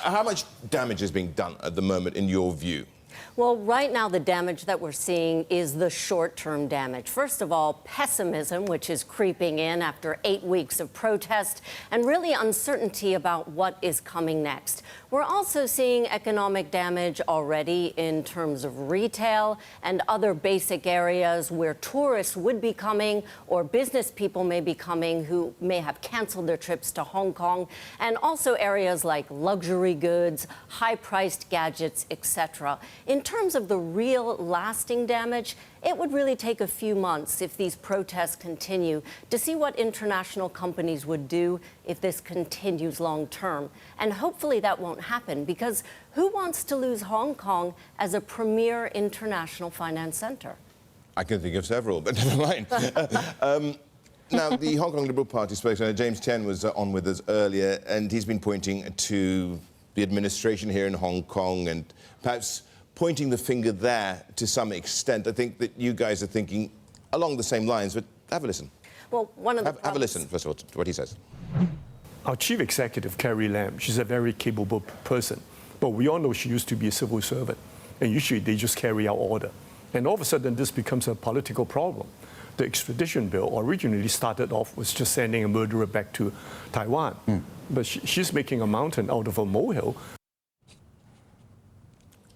How much damage is being done at the moment, in your view? Well, right now, the damage that we're seeing is the short-term damage. First of all, pessimism, which is creeping in after 8 weeks of protest, and really uncertainty about what is coming next. We're also seeing economic damage already in terms of retail and other basic areas where tourists would be coming or business people may be coming who may have canceled their trips to Hong Kong, and also areas like luxury goods, high-priced gadgets, etc. In terms of the real lasting damage, it would really take a few months if these protests continue to see what international companies would do if this continues long term. And hopefully that won't happen, because who wants to lose Hong Kong as a premier international finance center? I can think of several, but never mind. Now, the Hong Kong Liberal Party spokesman, James Tien, was on with us earlier, and he's been pointing to the administration here in Hong Kong and perhaps pointing the finger there to some extent. I think that you guys are thinking along the same lines, but have a listen. Well, have a listen, first of all, to what he says. Our chief executive, Carrie Lam, she's a very capable person, but we all know she used to be a civil servant, and usually they just carry out order. And all of a sudden, this becomes a political problem. The extradition bill originally started off with just sending a murderer back to Taiwan, but she's making a mountain out of a molehill.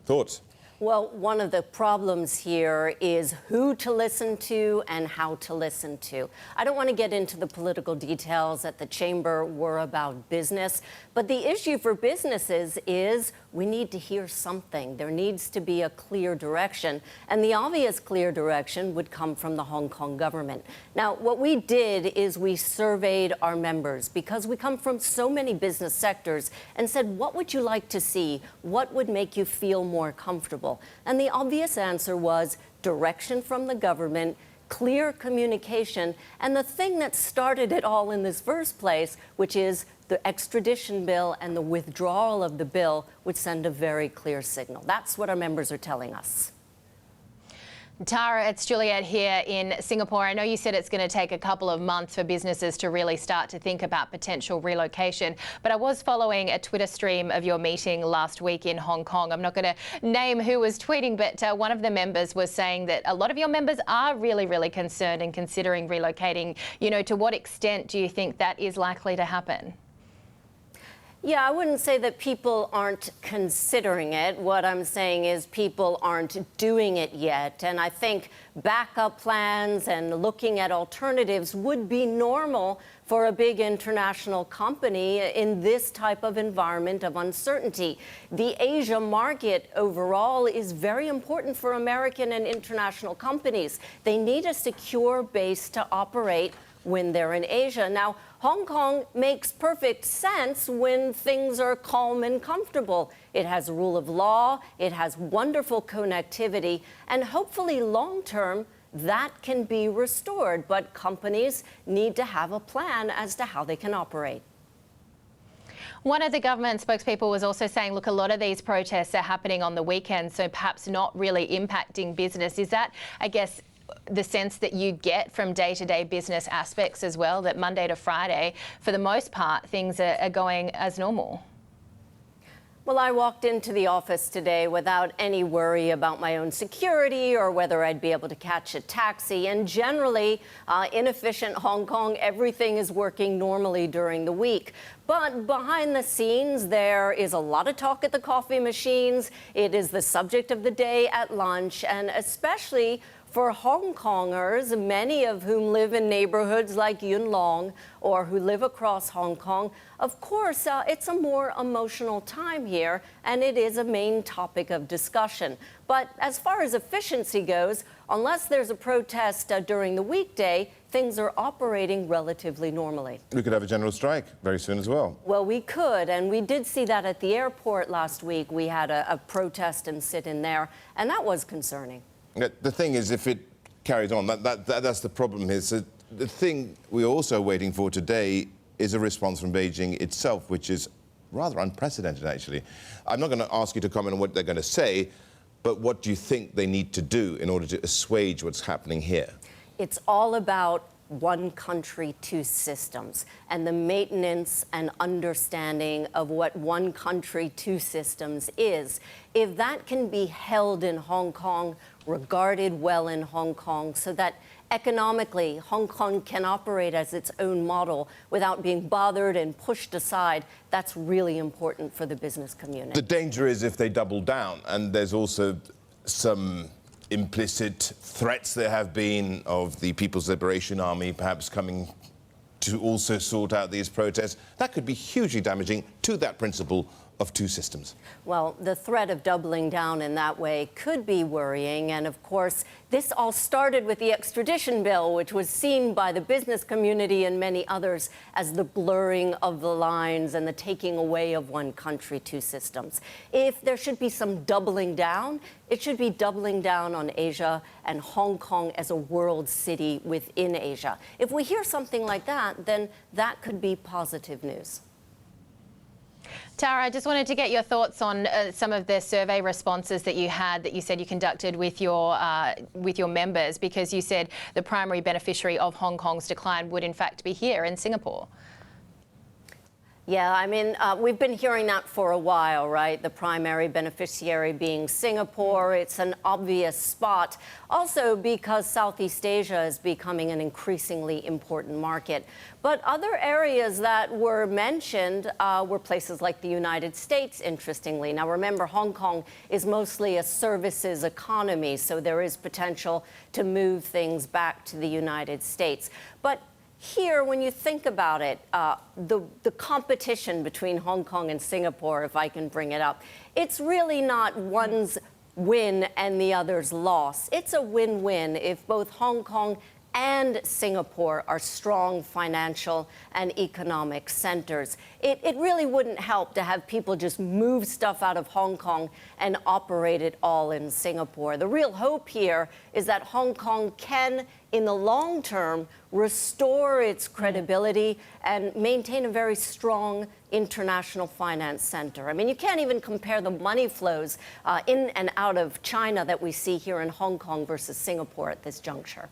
Thoughts? Well, one of the problems here is who to listen to and how to listen to. I don't want to get into the political details at the chamber. We're about business. But the issue for businesses is we need to hear something. There needs to be a clear direction. And the obvious clear direction would come from the Hong Kong government. Now, what we did is we surveyed our members, because we come from so many business sectors, and said, what would you like to see? What would make you feel more comfortable? And the obvious answer was direction from the government, clear communication, and the thing that started it all in this first place, which is the extradition bill and the withdrawal of the bill, would send a very clear signal. That's what our members are telling us. Tara, it's Juliet here in Singapore. I know you said it's going to take a couple of months for businesses to really start to think about potential relocation, but I was following a Twitter stream of your meeting last week in Hong Kong. I'm not going to name who was tweeting, but one of the members was saying that a lot of your members are really, really concerned and considering relocating. You know, to what extent do you think that is likely to happen? Yeah, I wouldn't say that people aren't considering it. What I'm saying is people aren't doing it yet. And I think backup plans and looking at alternatives would be normal for a big international company in this type of environment of uncertainty. The Asia market overall is very important for American and international companies. They need a secure base to operate when they're in Asia. Now, Hong Kong makes perfect sense when things are calm and comfortable. It has rule of law, it has wonderful connectivity, and hopefully long-term, that can be restored. But companies need to have a plan as to how they can operate. One of the government spokespeople was also saying, look, a lot of these protests are happening on the weekend, so perhaps not really impacting business. Is that, I guess, the sense that you get from day-to-day business aspects as well, that Monday to Friday, for the most part, things are going as normal? Well, I walked into the office today without any worry about my own security or whether I'd be able to catch a taxi. And generally, inefficient Hong Kong, everything is working normally during the week. But behind the scenes, there is a lot of talk at the coffee machines. It is the subject of the day at lunch, and especially for Hong Kongers, many of whom live in neighborhoods like Yuen Long or who live across Hong Kong, of course, it's a more emotional time here, and it is a main topic of discussion. But as far as efficiency goes, unless there's a protest during the weekday, things are operating relatively normally. We could have a general strike very soon as well. Well, we could, and we did see that at the airport last week. We had a protest and sit-in there, and that was concerning. The thing is, if it carries on, that's the problem here. So the thing we're also waiting for today is a response from Beijing itself, which is rather unprecedented, actually. I'm not going to ask you to comment on what they're going to say, but what do you think they need to do in order to assuage what's happening here? It's all about one country, two systems, and the maintenance and understanding of what one country, two systems is. If that can be held in Hong Kong, regarded well in Hong Kong, so that economically Hong Kong can operate as its own model without being bothered and pushed aside, that's really important for the business community. The danger is if they double down, and there's also some implicit threats there have been of the People's Liberation Army perhaps coming to also sort out these protests. That could be hugely damaging to that principle of two systems. Well, the threat of doubling down in that way could be worrying. And of course, this all started with the extradition bill, which was seen by the business community and many others as the blurring of the lines and the taking away of one country, two systems. If there should be some doubling down, it should be doubling down on Asia and Hong Kong as a world city within Asia. If we hear something like that, then that could be positive news. Tara, I just wanted to get your thoughts on some of the survey responses that you had, that you said you conducted with your members, because you said the primary beneficiary of Hong Kong's decline would in fact be here in Singapore. Yeah, I mean, we've been hearing that for a while, right? The primary beneficiary being Singapore. It's an obvious spot. Also because Southeast Asia is becoming an increasingly important market. But other areas that were mentioned were places like the United States, interestingly. Now, remember, Hong Kong is mostly a services economy, so there is potential to move things back to the United States. But here, when you think about it, the competition between Hong Kong and Singapore, if I can bring it up, it's really not one's win and the other's loss. It's a win-win if both Hong Kong and Singapore are strong financial and economic centers. It really wouldn't help to have people just move stuff out of Hong Kong and operate it all in Singapore. The real hope here is that Hong Kong can, in the long term, restore its credibility and maintain a very strong international finance center. I mean, you can't even compare the money flows in and out of China that we see here in Hong Kong versus Singapore at this juncture.